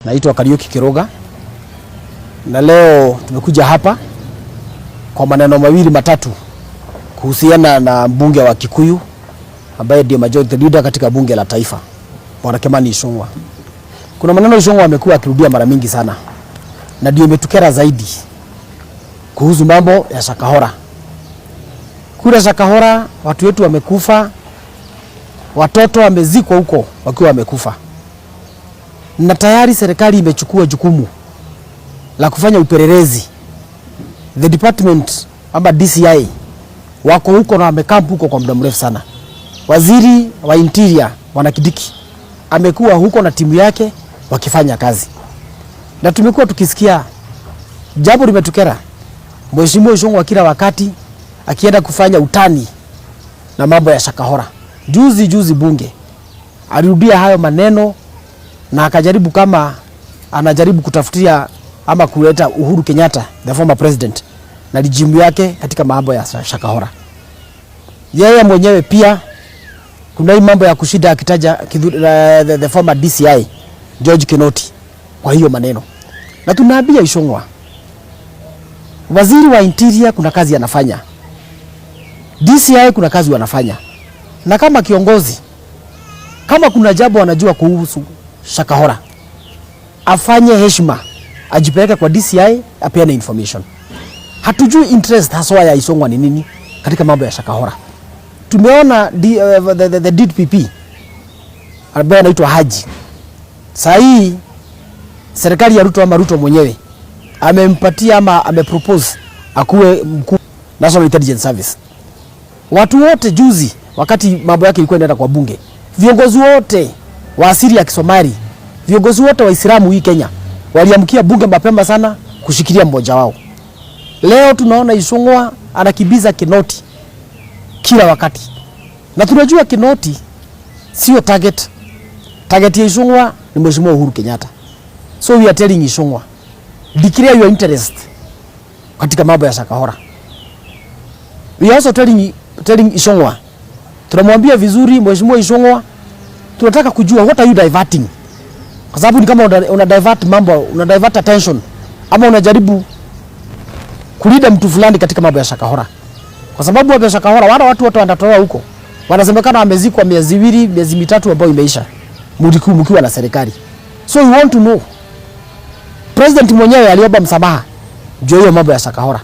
Naitwa Kariuki Kiroga na leo tumekuja hapa kwa maneno mawili matatu kuhusiana na mbunge wa Kikuyu ambaye ndiye majority leader katika bunge la taifa, Bwana KIMANI ICHUNGWA. Kuna maneno ICHUNGWA amekuwa akirudia mara mingi sana na ndio imetukera zaidi kuhusu mambo ya SHAKAHOLA. Kule SHAKAHOLA watu wetu wamekufa, watoto wamezikwa huko wakiwa wamekufa. Na tayari serikali imechukua jukumu la kufanya upelelezi. The department ama DCI wako huko na wamekampu huko kwa muda mrefu sana. Waziri wa Interior Bwana Kindiki amekuwa huko na timu yake wakifanya kazi. Na tumekuwa tukisikia jambo limetukera. Mheshimiwa ICHUNGWA kila wakati akienda kufanya utani na mambo ya SHAKAHOLA. Juzi bunge alirudia hayo maneno na akajaribu kama anajaribu kutafutia ama kuleta Uhuru Kenyatta, the former president, na lijimu yake katika mambo ya SHAKAHOLA. Yeye mwenyewe pia kuna hii mambo ya kushida akitaja the former DCI George Kinoti kwa hiyo maneno. Na tunaambia ICHUNGWA, waziri wa Interior kuna kazi anafanya, DCI kuna kazi wanafanya, na kama kiongozi kama kuna jambo anajua kuhusu SHAKAHOLA afanye heshima, ajipeleke kwa DCI apeane information. Hatujui interest haswa ya ICHUNGWA ni nini katika mambo ya SHAKAHOLA. Tumeona the DPP ambaye anaitwa Haji. Saa hii serikali ya Ruto mwenyewe amempatia ama amepropose akuwe mkuu National Intelligence Service. Watu wote juzi wakati mambo yake ilikuwa inaenda kwa bunge, viongozi wote wa asili ya Kisomali, viongozi wote wa Islamu hii Kenya waliamkia bunge mapema sana kushikilia mmoja wao. Leo tunaona ICHUNGWA anakibiza Kinoti kila wakati. Na tunajua Kinoti sio target. Target ya ICHUNGWA ni Mheshimiwa Uhuru Kenyatta. So we are telling ICHUNGWA, declare your interest katika mambo ya SHAKAHOLA. We are also telling ICHUNGWA, tunamwambia vizuri Mheshimiwa ICHUNGWA, tunataka kujua what are you diverting? Kwa sababu ni kama una divert mambo, una divert attention ama unajaribu kulida mtu fulani katika mambo ya SHAKAHOLA. Kwa sababu mambo ya SHAKAHOLA wala watu wote wanatoa huko. Wanasemekana wamezikwa miezi 2, miezi 3 ambayo imeisha. Mkiwa na serikali. So we want to know. President mwenyewe aliomba msamaha juu hiyo mambo ya SHAKAHOLA.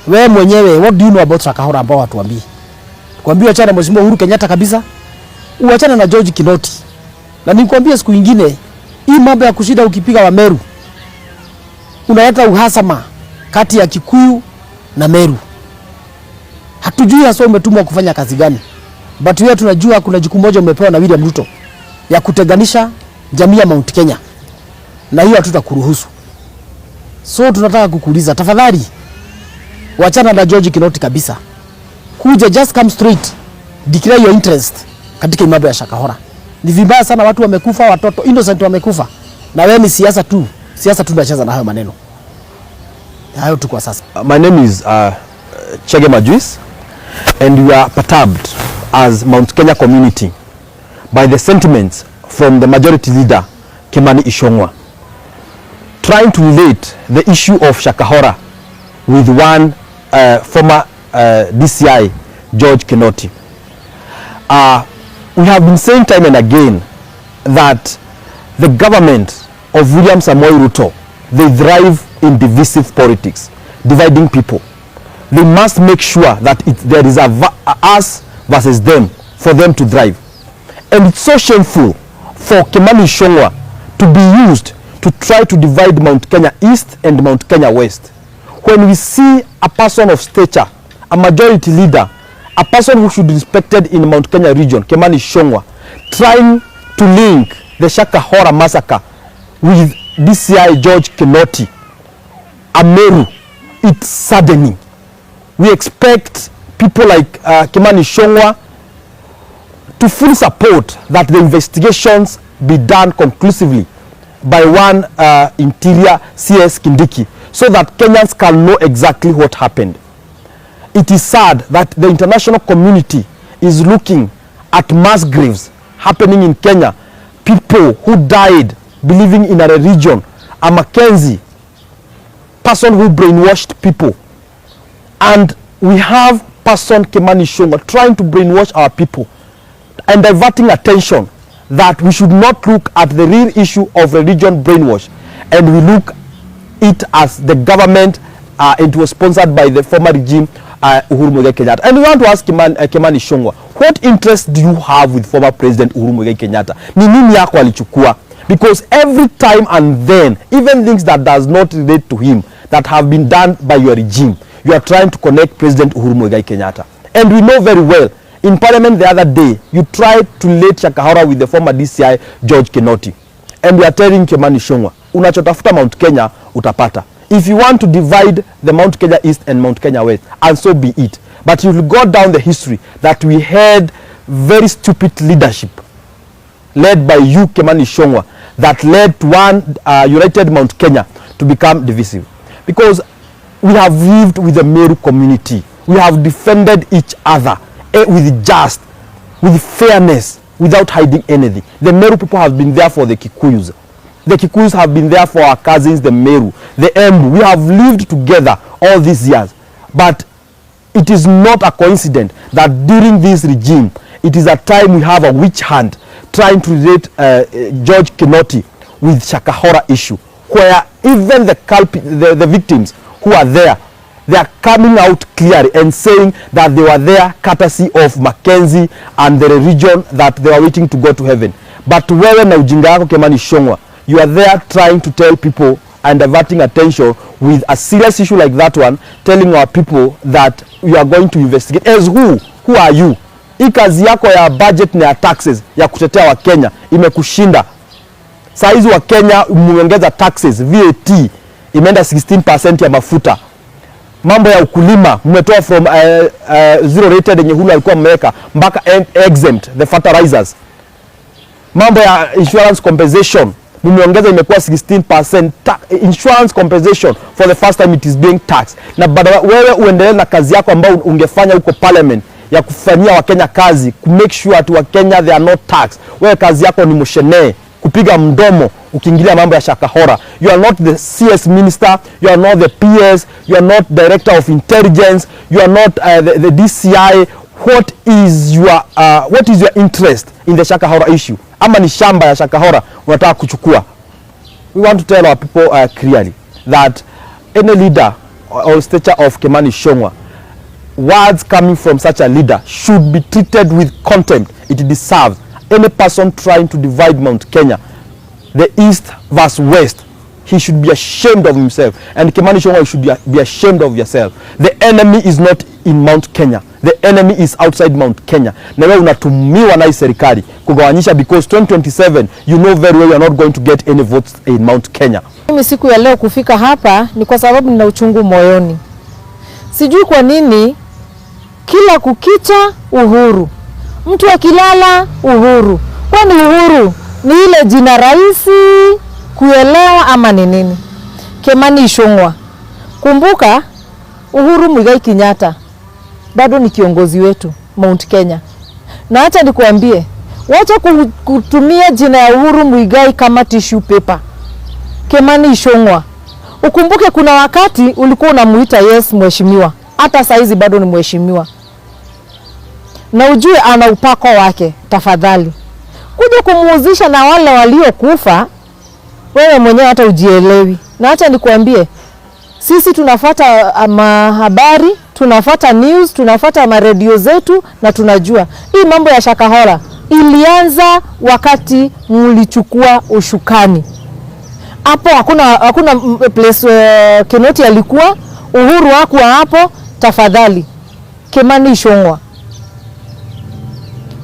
Wewe mwenyewe what do you know about SHAKAHOLA ambao watu waambii? Kuambia achana Mheshimiwa Uhuru Kenyatta kabisa. Uachana na George Kinoti. Na nikwambia siku nyingine hii mambo ya kushida ukipiga wa Meru unaleta uhasama kati ya Kikuyu na Meru. Hatujui hasa umetumwa kufanya kazi gani. But wewe tunajua kuna jukumu moja umepewa na William Ruto ya kutenganisha jamii ya Mount Kenya. Na hiyo hatutakuruhusu. So tunataka kukuuliza tafadhali wachana na George Kinoti kabisa. Kuja just come straight. Declare your interest katika mambo ya SHAKAHOLA. Ni vibaya sana watu wamekufa, watoto innocent wamekufa. Na wewe ni siasa tu tunacheza na hayo maneno. Hayo tu kwa sasa. My name is Chege Majuis, and we are perturbed as Mount Kenya community by the sentiments from the majority leader KIMANI ICHUNGWA trying to relate the issue of SHAKAHOLA with one former DCI George Kinoti. We have been saying time and again that the government of William Samoei Ruto, they thrive in divisive politics, dividing people. They must make sure that there is a us versus them for them to thrive. And it's so shameful for KIMANI ICHUNGWA to be used to try to divide Mount Kenya East and Mount Kenya West. When we see a person of stature, a majority leader, a person who should be respected in Mount Kenya region, KIMANI ICHUNGWA, trying to link the SHAKAHOLA massacre with DCI George Kinoti, Ameru, it's saddening. We expect people like KIMANI ICHUNGWA to fully support that the investigations be done conclusively by one Interior CS Kindiki so that Kenyans can know exactly what happened. It is sad that the international community is looking at mass graves happening in Kenya, people who died believing in a religion, a Mackenzie person who brainwashed people, and we have person KIMANI ICHUNGWA trying to brainwash our people and diverting attention that we should not look at the real issue of religion brainwash, and we look it as the government. It was sponsored by the former regime, Uhuru Muigai Kenyatta. And we want to ask KIMANI ICHUNGWA, what interest do you have with former President Uhuru Muigai Kenyatta? Ni nini yako alichukua? Because every time and then, even things that does not relate to him, that have been done by your regime, you are trying to connect President Uhuru Muigai Kenyatta. And we know very well, in Parliament the other day, you tried to late SHAKAHOLA with the former DCI, George Kinoti. And we are telling KIMANI ICHUNGWA, unachotafuta Mount Kenya, utapata. If you want to divide the Mount Kenya East and Mount Kenya West, and so be it. But you will go down the history that we had very stupid leadership led by you, KIMANI ICHUNGWA, that led to one united Mount Kenya to become divisive. Because we have lived with the Meru community. We have defended each other with just, with fairness, without hiding anything. The Meru people have been there for the Kikuyus. The Kikuyus have been there for our cousins, the Meru, the Embu. We have lived together all these years. But it is not a coincidence that during this regime, it is a time we have a witch hunt trying to relate George Kinoti with SHAKAHOLA issue, where even the victims who are there, they are coming out clearly and saying that they were there courtesy of Mackenzie and the religion that they were waiting to go to heaven. But wewe na ujinga yako KIMANI ICHUNGWA, you are there trying to tell people and diverting attention with a serious issue like that one, telling our people that you are going to investigate. As who? Who are you? Hii kazi yako ya budget na ya taxes ya kutetea wa Kenya imekushinda. Saizi wa Kenya muongeza taxes, VAT imeenda 16% ya mafuta. Mambo ya ukulima mmetoa from zero rated yenye hulu alikuwa mmeweka mpaka exempt the fertilizers. Mambo ya insurance compensation mumeongeza imekuwa 16% insurance compensation for the first time it is being taxed. Na baada wewe uendelee na kazi yako ambayo ungefanya huko parliament ya kufanyia Wakenya kazi, ku make sure ati Wakenya they are not taxed. Wewe kazi yako ni mshene, kupiga mdomo ukiingilia mambo ya SHAKAHOLA. You are not the CS minister, you are not the PS, you are not director of intelligence, you are not the DCI. What is your interest in the SHAKAHOLA issue? Ama ni shamba ya SHAKAHOLA unataka kuchukua? We want to tell our people clearly that any leader or stature of KIMANI ICHUNGWA, words coming from such a leader should be treated with contempt it deserves. Any person trying to divide Mount Kenya, the east versus west, he should be ashamed of himself. And KIMANI ICHUNGWA, you should be ashamed of yourself. The enemy is not in Mount Kenya. The enemy is outside Mount Kenya. Na wewe unatumiwa na serikali kugawanyisha, because 2027 you know very well you are not going to get any votes in Mount Kenya. Mimi siku ya leo kufika hapa ni kwa sababu nina uchungu moyoni. Sijui kwa nini kila kukicha Uhuru, mtu akilala Uhuru. Kwani Uhuru ni ile jina rahisi kuelewa ama ni nini? KIMANI ICHUNGWA, kumbuka Uhuru Muigai Kenyatta bado ni kiongozi wetu Mount Kenya. Na acha nikuambie, wacha kutumia jina ya Uhuru Muigai kama tissue paper. KIMANI ICHUNGWA, ukumbuke kuna wakati ulikuwa unamuita yes mheshimiwa, hata saizi bado ni mheshimiwa. Na ujue ana upako wake, tafadhali. Kuja kumuuzisha na wale waliokufa, wewe mwenyewe hata ujielewi. Na acha nikuambie, sisi tunafuata habari, tunafuata news, tunafuata maredio zetu na tunajua. Hii mambo ya SHAKAHOLA ilianza wakati mlichukua ushukani. Hapo hakuna place Kinoti alikuwa, Uhuru hakuwa hapo. Tafadhali KIMANI ICHUNGWA,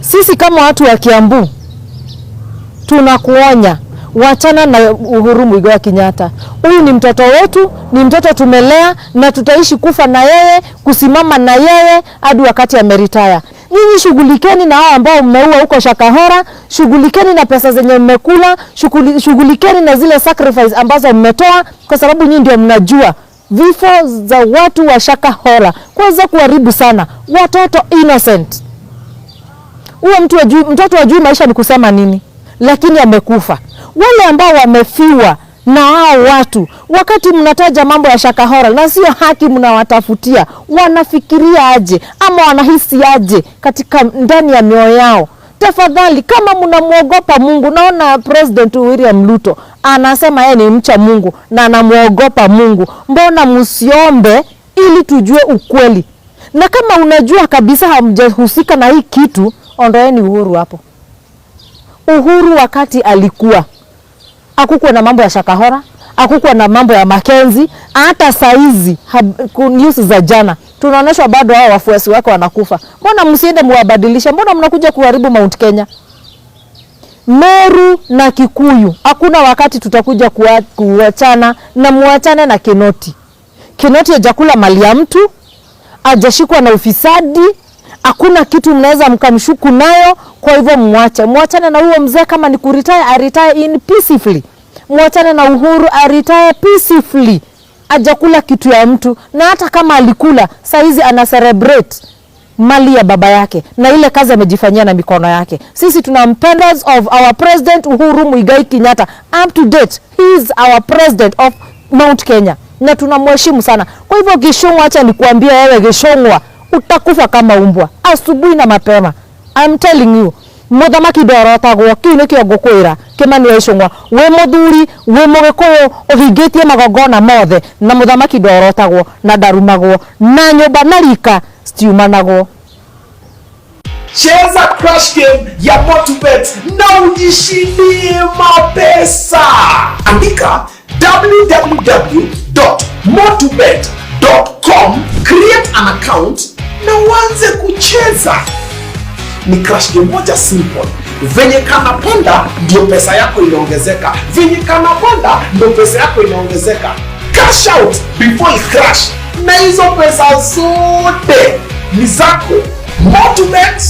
sisi kama watu wa Kiambu tunakuonya, wachana na Uhuru Muigai Kenyatta. Huyu ni mtoto wetu, ni mtoto tumelea na tutaishi kufa na yeye, kusimama na yeye hadi wakati ameretire. Nyinyi shughulikeni na hao ambao mmeua huko SHAKAHOLA, shughulikeni na pesa zenye mmekula, shughulikeni na zile sacrifice ambazo mmetoa, kwa sababu nyinyi ndio mnajua vifo za watu wa SHAKAHOLA kwanza kuharibu sana watoto innocent. Huyo mtoto wajui maisha ni kusema nini. lakini amekufa. Wale ambao wamefiwa na hao watu, wakati mnataja mambo ya Shakahola na sio haki mnawatafutia, wanafikiria aje ama wanahisi aje katika ndani ya mioyo yao? Tafadhali, kama mnamuogopa Mungu, naona President William Ruto anasema yeye ni mcha Mungu na anamuogopa Mungu, mbona msiombe ili tujue ukweli? Na kama unajua kabisa hamjahusika na hii kitu, ondoeni Uhuru hapo. Uhuru wakati alikuwa hakukuwa na mambo ya Shakahola, hakukuwa na mambo ya Makenzi. Hata saizi news za jana tunaonyeshwa bado hao wafuasi wake wanakufa. Mbona msiende muwabadilisha? Mbona mnakuja kuharibu Mount Kenya? Meru na Kikuyu, hakuna wakati tutakuja kuachana, na muachane na Kinoti. Kinoti hajakula mali ya mtu, hajashikwa na ufisadi, hakuna kitu mnaweza mkamshuku nayo. Kwa hivyo muachane na huo mzee. Kama ni kuretire, retire in peacefully. Muachane na Uhuru, retire peacefully. Hajakula kitu ya mtu, na hata kama alikula, saizi ana celebrate mali ya baba yake na ile kazi amejifanyia na mikono yake. Sisi tunampenda of our president Uhuru Muigai Kenyatta. Up to date, he is our president of Mount Kenya na tunamheshimu sana. Kwa hivyo Gishongwa, acha nikuambia wewe Gishongwa, utakufa kama umbwa asubuhi na mapema. I'm telling you. Muthamaki ndorotagwo, kiu nikio ngukwira. Kimani Ichung'wa, we muthuri, we mugikuyu, uhingitie magongona mothe, na muthamaki ndorotagwo na ndarumagwo, na nyumba na rika stiumanagwo. Cheza crash game ya MotoBet na ujishindie mapesa. Andika www.motobet.com, create an account na uanze kucheza. Ni crash game moja simple. Venye kanapanda ndio pesa yako inaongezeka. Venye kanapanda ndio pesa yako inaongezeka. Cash out before it crash. Na hizo pesa zote ni zako. MotoBet